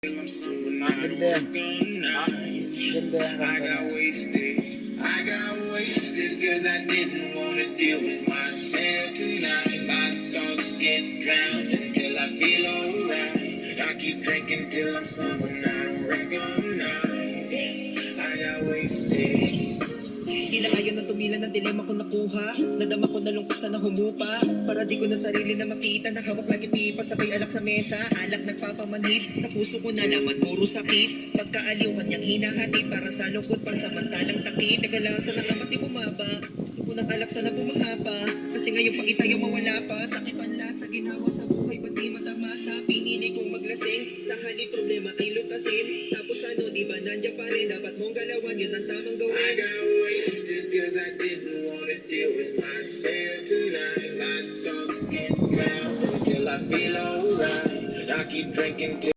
Ganda yan. Ganda yan. I got wasted cause I didn't wanna deal with myself tonight. My thoughts get drowned until I feel alright. I keep drinking till I'm someone I don't recognize. I got wasted. Di na kaya nang tugilan ng dilema ko nakuha. Nadama ko na lungkot sana humupa. Para di ko na sarili na makita. Nakawak lagi pipa, sabay alak sa mesa. Alak nagpapamanhid, sa puso ko na naman puro sakit. Pagkaaliw kanyang hinahatid, para sa lungkot pansamantalang takip. Teka lang, sana naman di bumaba. Gusto ko ng alak, sana bumahapa. Kasi ngayon pag itayo mawala pa. Sakit panla sa ginawa sa buhay, ba't di matamasa? Pinili kong maglasing, sa halip problema ay lutasin. Tapos ano, di ba nandiyan pa rin? Dapat mong galawan, yun ang tamang gawin.